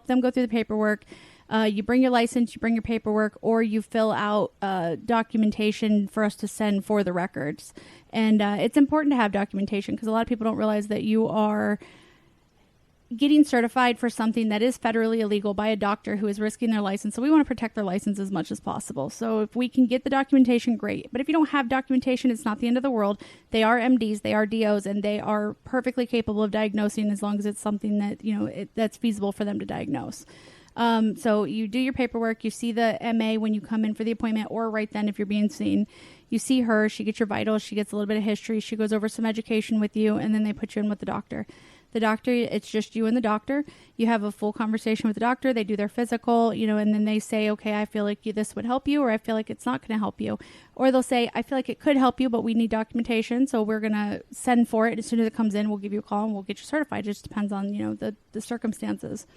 help them go through the paperwork. You bring your license, you bring your paperwork, or you fill out documentation for us to send for the records. And it's important to have documentation because a lot of people don't realize that you are getting certified for something that is federally illegal by a doctor who is risking their license. So we want to protect their license as much as possible. So if we can get the documentation, great. But if you don't have documentation, it's not the end of the world. They are MDs, they are DOs, and they are perfectly capable of diagnosing as long as it's something that, you know, that's feasible for them to diagnose. So you do your paperwork, you see the MA when you come in for the appointment, or right then if you're being seen. You see her, she gets your vitals, she gets a little bit of history, she goes over some education with you, and then they put you in with the doctor. The doctor, it's just you and the doctor. You have a full conversation with the doctor. They do their physical, you know, and then they say, okay, I feel like this would help you, or I feel like it's not going to help you. Or they'll say, I feel like it could help you, but we need documentation, so we're going to send for it. As soon as it comes in, we'll give you a call and we'll get you certified. It just depends on, you know, the circumstances.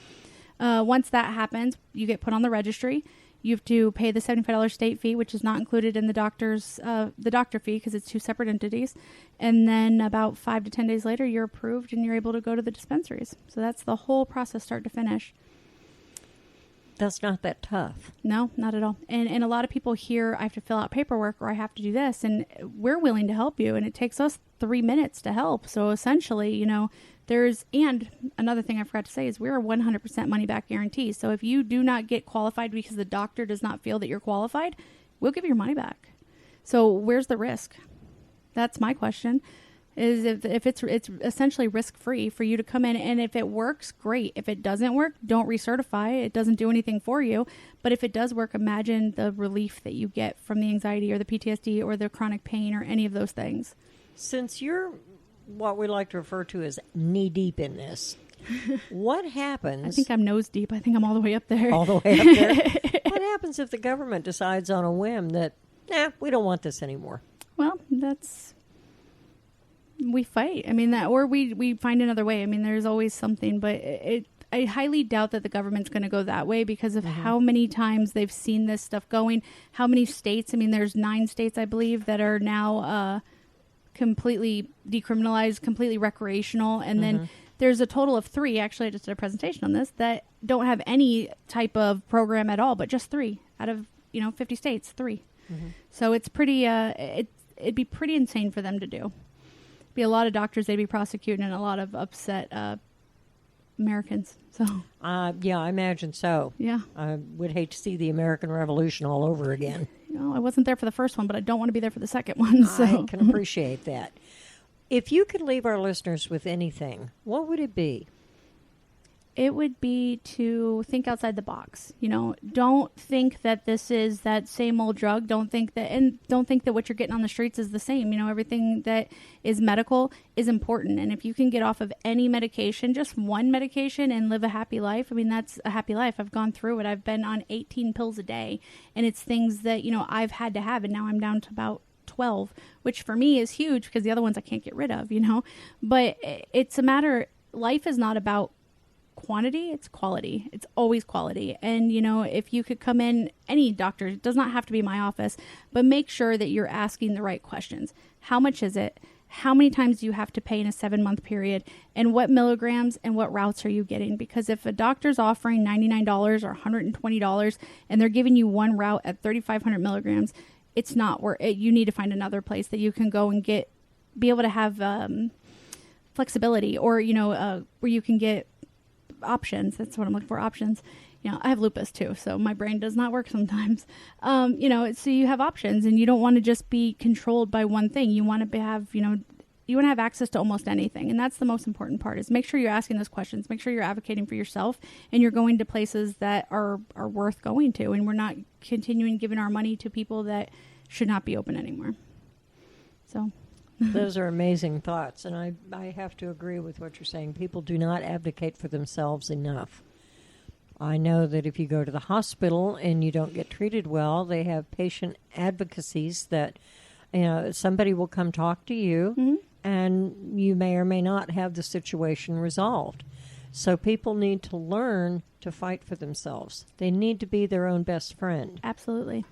Once that happens, you get put on the registry. You have to pay the $75 state fee, which is not included in the doctor fee because it's two separate entities. And then about 5 to 10 days later, you're approved and you're able to go to the dispensaries. So that's the whole process, start to finish. That's not that tough. No, not at all. And a lot of people hear, I have to fill out paperwork or I have to do this. And we're willing to help you. And it takes us 3 minutes to help. So essentially, you know, and another thing I forgot to say is we're a 100% money back guarantee. So if you do not get qualified because the doctor does not feel that you're qualified, we'll give you your money back. So where's the risk? That's my question. Is if it's essentially risk-free for you to come in, and if it works, great. If it doesn't work, don't recertify. It doesn't do anything for you. But if it does work, imagine the relief that you get from the anxiety or the PTSD or the chronic pain or any of those things. Since you're what we like to refer to as knee-deep in this, what happens... I think I'm nose-deep. I think I'm all the way up there. All the way up there? What happens if the government decides on a whim that, we don't want this anymore? Well, we fight. I mean, or we find another way. I mean, there's always something, but I highly doubt that the government's going to go that way because of how many times they've seen this stuff going, how many states. I mean, there's 9 states, I believe, that are now completely decriminalized, completely recreational. And then there's a total of 3, actually, I just did a presentation on this, that don't have any type of program at all, but just 3 out of, 50 states, 3. So it's pretty, it'd be pretty insane for them to do. Be a lot of doctors they'd be prosecuting and a lot of upset Americans. So yeah, I imagine so. Yeah, I would hate to see the American Revolution all over again. I wasn't there for the first one, but I don't want to be there for the second one. So I can appreciate that. If you could leave our listeners with anything, what would it be? It would be to think outside the box. Don't think that this is that same old drug. Don't think that what you're getting on the streets is the same. Everything that is medical is important. And if you can get off of any medication, just one medication, and live a happy life, I mean, that's a happy life. I've gone through it. I've been on 18 pills a day, and it's things that, I've had to have, and now I'm down to about 12, which for me is huge because the other ones I can't get rid of, But it's a matter, life is not about quantity, it's quality. It's always quality. And if you could come in, any doctor, it does not have to be my office, but make sure that you're asking the right questions. How much is it? How many times do you have to pay in a 7-month period? And what milligrams and what routes are you getting? Because if a doctor's offering $99 or $120 and they're giving you one route at 3,500 milligrams, it's not worth it. You need to find another place that you can go and be able to have flexibility, or where you can get options. That's what I'm looking for, options. I have lupus too, so my brain does not work sometimes. So you have options, and you don't want to just be controlled by one thing. You want to have, you want to have access to almost anything. And that's the most important part, is make sure you're asking those questions, make sure you're advocating for yourself, and you're going to places that are worth going to. And we're not continuing giving our money to people that should not be open anymore. So those are amazing thoughts, and I have to agree with what you're saying. People do not advocate for themselves enough. I know that if you go to the hospital and you don't get treated well, they have patient advocacies that somebody will come talk to you, and you may or may not have the situation resolved. So people need to learn to fight for themselves. They need to be their own best friend. Absolutely.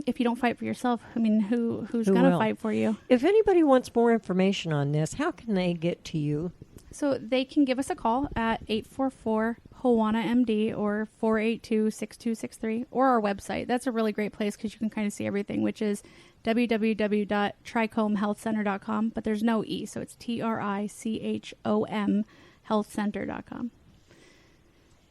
If you don't fight for yourself, I mean, who's going to fight for you? If anybody wants more information on this, how can they get to you? So they can give us a call at 844 Howana MD or 482-6263 or our website. That's a really great place because you can kind of see everything, which is www.trichomhealthcenter.com, but there's no E, so it's TRICHOM healthcenter.com.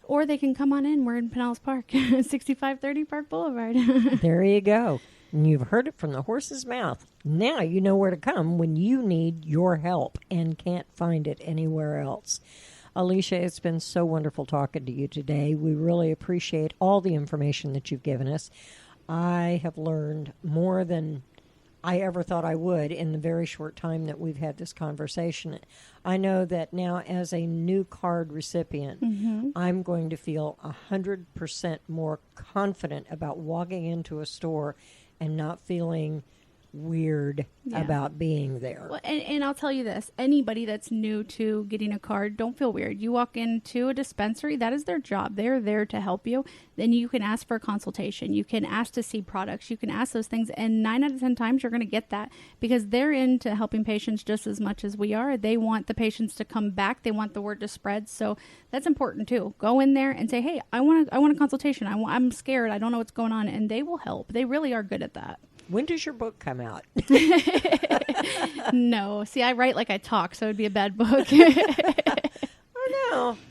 Or they can come on in. We're in Pinellas Park, 6530 Park Boulevard. There you go. And you've heard it from the horse's mouth. Now you know where to come when you need your help and can't find it anywhere else. ALISHA, it's been so wonderful talking to you today. We really appreciate all the information that you've given us. I have learned more than I ever thought I would in the very short time that we've had this conversation. I know that now as a new card recipient, I'm going to feel 100% more confident about walking into a store and not feeling weird about being there. Well, and I'll tell you this, anybody that's new to getting a card, don't feel weird. You walk into a dispensary, that is their job. They're there to help you. Then you can ask for a consultation. You can ask to see products. You can ask those things. And 9 out of 10 times you're going to get that because they're into helping patients just as much as we are. They want the patients to come back. They want the word to spread. So that's important too. Go in there and say, hey, I want a consultation. I'm scared. I don't know what's going on. And they will help. They really are good at that. When does your book come out? No. See, I write like I talk, so it'd be a bad book. I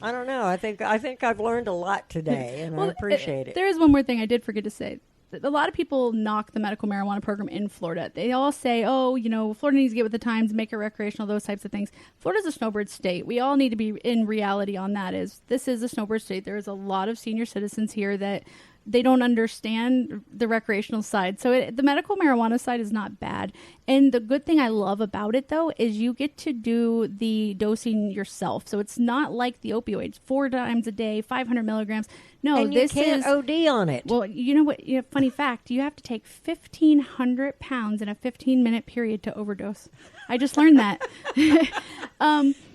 don't know. I think I've learned a lot today, and I appreciate it. There is one more thing I did forget to say. A lot of people knock the medical marijuana program in Florida. They all say, oh, Florida needs to get with the times, make it recreational, those types of things. Florida's a snowbird state. We all need to be in reality on that. This is a snowbird state. There is a lot of senior citizens here that they don't understand the recreational side. So the medical marijuana side is not bad. And the good thing I love about it, though, is you get to do the dosing yourself. So it's not like the opioids, 4 times a day, 500 milligrams. No, and you can't OD on it. Well, you know what? Funny fact, you have to take 1,500 pounds in a 15-minute period to overdose. I just learned that.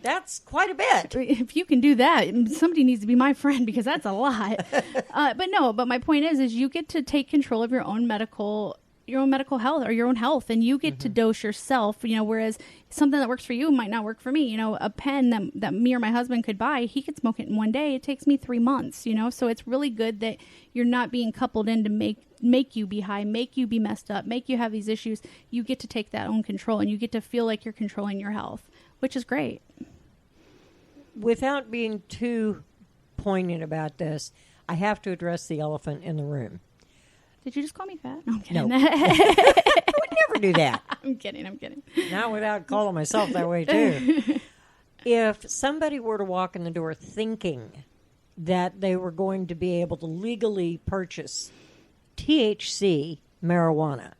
That's quite a bit. If you can do that, somebody needs to be my friend because that's a lot. But my point is you get to take control of your own medical health or your own health, and you get to dose yourself, whereas something that works for you might not work for me. A pen that me or my husband could buy, he could smoke it in one day. It takes me 3 months, so it's really good that you're not being coupled in to make you be high, make you be messed up, make you have these issues. You get to take that own control, and you get to feel like you're controlling your health, which is great. Without being too poignant about this, I have to address the elephant in the room. Did you just call me fat? No, I'm kidding. No. I would never do that. I'm kidding. Not without calling myself that way, too. If somebody were to walk in the door thinking that they were going to be able to legally purchase THC marijuana,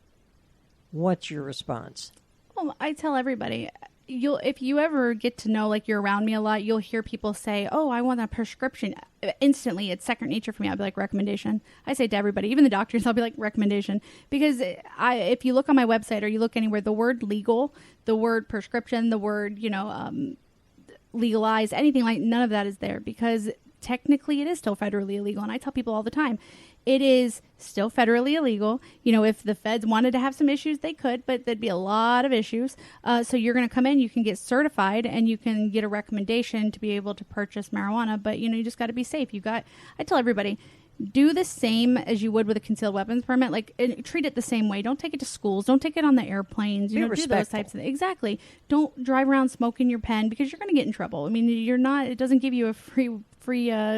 what's your response? Well, I tell everybody, if you ever get to know, like you're around me a lot, you'll hear people say, oh, I want a prescription. Instantly, it's second nature for me. I'll be like, recommendation. I say to everybody, even the doctors, I'll be like, recommendation. Because if you look on my website or you look anywhere, the word legal, the word prescription, the word, legalize, anything like, none of that is there because technically it is still federally illegal. And I tell people all the time, it is still federally illegal. If the feds wanted to have some issues, they could, but there'd be a lot of issues. So you're going to come in, you can get certified, and you can get a recommendation to be able to purchase marijuana. But, you just got to be safe. I tell everybody, do the same as you would with a concealed weapons permit. Treat it the same way. Don't take it to schools. Don't take it on the airplanes. Be do respectful. Those types of things. Exactly. Don't drive around smoking your pen because you're going to get in trouble. I mean, it doesn't give you a free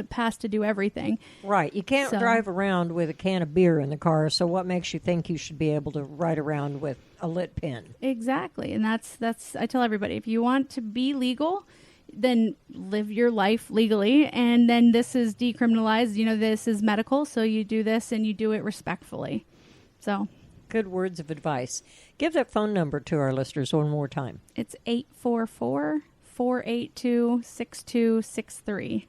pass to do everything. Right. You can't drive around with a can of beer in the car, so what makes you think you should be able to ride around with a lit pen? Exactly. And that's I tell everybody, if you want to be legal, then live your life legally, and then this is decriminalized. This is medical, so you do this and you do it respectfully. So good words of advice. Give that phone number to our listeners one more time. It's 844-482-6263.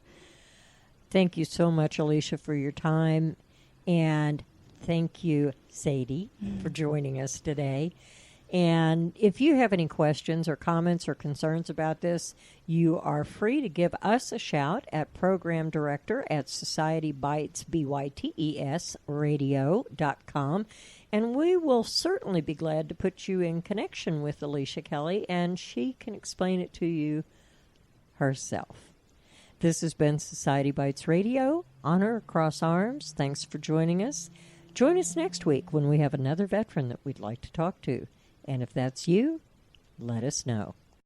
Thank you so much, ALISHA, for your time, and thank you, Sadie, for joining us today. And if you have any questions or comments or concerns about this, you are free to give us a shout at Program Director at SocietyBytes, and we will certainly be glad to put you in connection with ALISHA Kelly, and she can explain it to you herself. This has been Society Bites Radio. Honor across arms. Thanks for joining us. Join us next week when we have another veteran that we'd like to talk to. And if that's you, let us know.